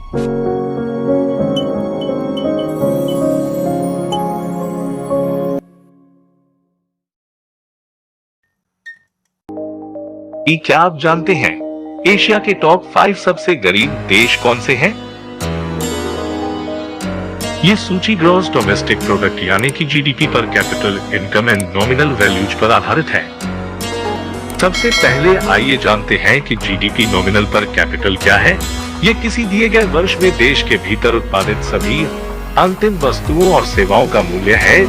क्या आप जानते हैं एशिया के टॉप 5 सबसे गरीब देश कौन से हैं? ये सूची ग्रॉस डोमेस्टिक प्रोडक्ट यानी कि जीडीपी पर capital income and nominal values पर आधारित है। सबसे पहले आइए जानते हैं कि जीडीपी नॉमिनल पर कैपिटल क्या है। ये किसी दिए गए वर्ष में देश के भीतर उत्पादित सभी अंतिम वस्तुओं और सेवाओं का मूल्य है।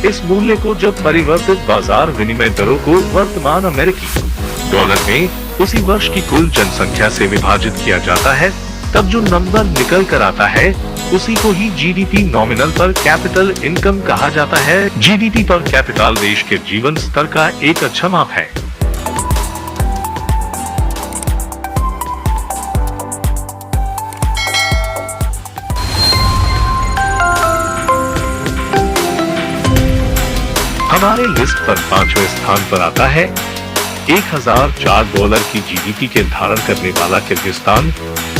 इस मूल्य को जब परिवर्तित बाजार विनिमय दरों को वर्तमान अमेरिकी डॉलर में उसी वर्ष की कुल जनसंख्या से विभाजित किया जाता है, तब जो नंबर निकल कर आता है उसी को ही जीडीपी नॉमिनल पर कैपिटल इनकम कहा जाता है। जीडीपी पर कैपिटल देश के जीवन स्तर का एक अच्छा माप है। हमारे लिस्ट पर 5वें स्थान पर आता है $1004 की जीडीपी के धारण करने वाला किर्गिस्तान।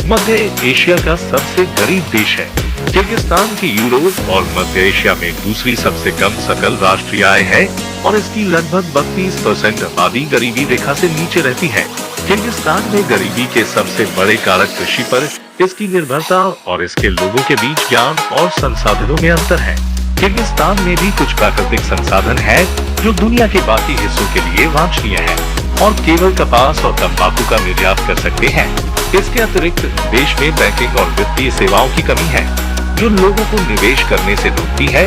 मध्य एशिया का सबसे गरीब देश है। किर्गिस्तान की यूरोप और मध्य एशिया में दूसरी सबसे कम सकल राष्ट्रीय आय है और इसकी लगभग 32% आबादी गरीबी रेखा से नीचे रहती है। किर्गिस्तान में गरीबी के सबसे बड़े कारक कृषि पर इसकी निर्भरता और इसके लोगों के बीच ज्ञान और संसाधनों में अंतर है। किर्गिस्तान में भी कुछ प्राकृतिक संसाधन है जो दुनिया के बाकी हिस्सों के लिए वांछनीय है और केवल कपास और तंबाकू का निर्यात कर सकते हैं। इसके अतिरिक्त देश में बैंकिंग और वित्तीय सेवाओं की कमी है जो लोगों को निवेश करने से रोकती है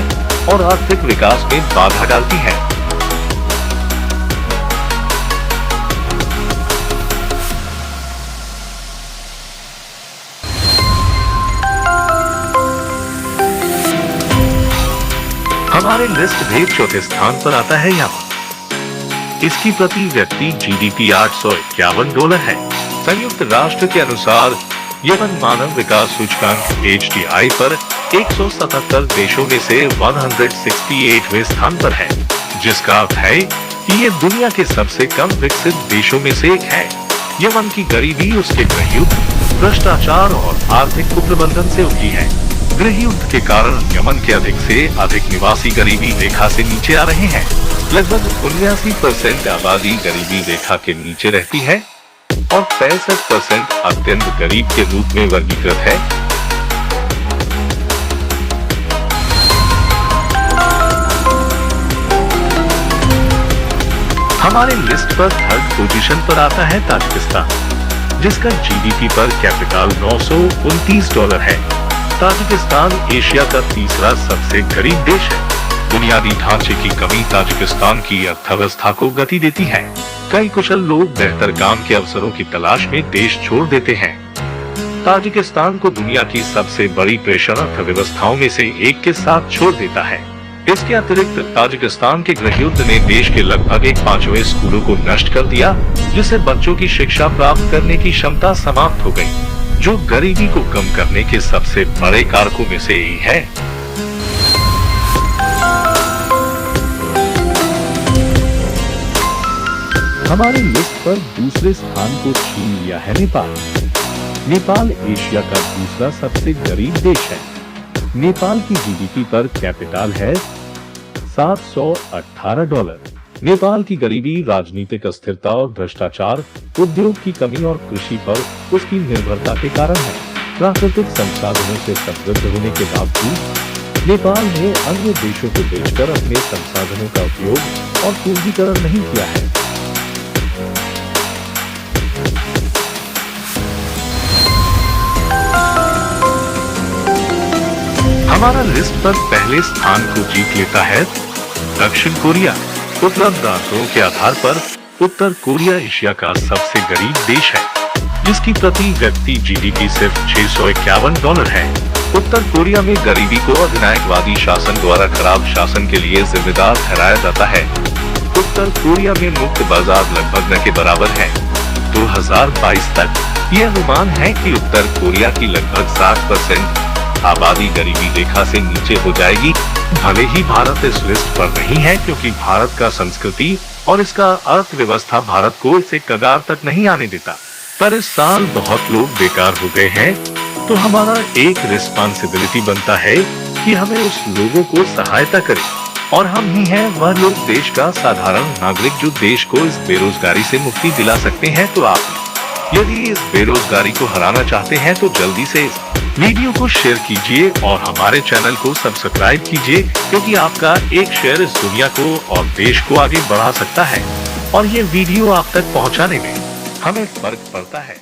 और आर्थिक विकास में बाधा डालती है। हमारे लिस्ट में चौथे स्थान पर आता है यमन। इसकी प्रति व्यक्ति जीडीपी $851 है। संयुक्त राष्ट्र के अनुसार यमन मानव विकास सूचकांक HDI पर 177 देशों में से 168वें स्थान पर है, जिसका अर्थ है कि ये दुनिया के सबसे कम विकसित देशों में से एक है। यमन की गरीबी उसके गृहयुद्ध, भ्रष्टाचार और आर्थिक कुप्रबंधन से उठी है। गृहयुद्ध के कारण यमन के अधिक से अधिक निवासी गरीबी रेखा से नीचे आ रहे हैं। लगभग 79% आबादी गरीबी रेखा के नीचे रहती है और 65% अत्यंत गरीब के रूप में वर्गीकृत है। हमारे लिस्ट पर थर्ड पोजीशन पर आता है ताजिकिस्तान, जिसका जीडीपी पर कैपिटल $929 है। ताजिकिस्तान एशिया का तीसरा सबसे गरीब देश है। बुनियादी ढांचे की कमी ताजिकिस्तान की अर्थव्यवस्था को गति देती है। कई कुशल लोग बेहतर काम के अवसरों की तलाश में देश छोड़ देते हैं। ताजिकिस्तान को दुनिया की सबसे बड़ी प्रेषण अर्थव्यवस्थाओं में से एक के साथ छोड़ देता है। इसके अतिरिक्त ताजिकिस्तान के गृहयुद्ध ने देश के लगभग 1/5 स्कूलों को नष्ट कर दिया, जिससे बच्चों की शिक्षा प्राप्त करने की क्षमता समाप्त हो गई, जो गरीबी को कम करने के सबसे बड़े कारकों में से एक है। हमारे लिस्ट पर दूसरे स्थान को छीन लिया है नेपाल। नेपाल एशिया का दूसरा सबसे गरीब देश है। नेपाल की जीडीपी पर कैपिटल है $718। नेपाल की गरीबी, राजनीतिक अस्थिरता और भ्रष्टाचार, उद्योग की कमी और कृषि पर उसकी निर्भरता के कारण है। प्राकृतिक संसाधनों से समृद्ध होने के बावजूद नेपाल ने अन्य देशों को बेचकर अपने संसाधनों का उपयोग और पूंजीकरण नहीं किया है। हमारा लिस्ट पर पहले स्थान को जीत लेता है दक्षिण कोरिया। उपलब्ध आंकड़ों के आधार पर उत्तर कोरिया एशिया का सबसे गरीब देश है, जिसकी प्रति व्यक्ति जीडीपी सिर्फ $651 है। उत्तर कोरिया में गरीबी को अधिनायकवादी शासन द्वारा खराब शासन के लिए जिम्मेदार ठहराया जाता है। उत्तर कोरिया में मुक्त बाजार लगभग न के बराबर है। 2022 तक यह अनुमान है कि उत्तर कोरिया की लगभग 60% आबादी गरीबी रेखा से नीचे हो जाएगी। भले ही भारत इस लिस्ट पर नहीं है, क्योंकि भारत का संस्कृति और इसका अर्थव्यवस्था भारत को इसे कगार तक नहीं आने देता, पर इस साल बहुत लोग बेकार हो गए हैं तो हमारा एक रिस्पॉन्सिबिलिटी बनता है कि हमें उस लोगों को सहायता करें, और हम ही हैं वह लोग, देश का साधारण नागरिक, जो देश को इस बेरोजगारी से मुक्ति दिला सकते हैं। तो आप यदि इस बेरोजगारी को हराना चाहते हैं तो जल्दी से इस वीडियो को शेयर कीजिए और हमारे चैनल को सब्सक्राइब कीजिए, क्योंकि आपका एक शेयर इस दुनिया को और देश को आगे बढ़ा सकता है, और ये वीडियो आप तक पहुंचाने में हमें फर्क पड़ता है।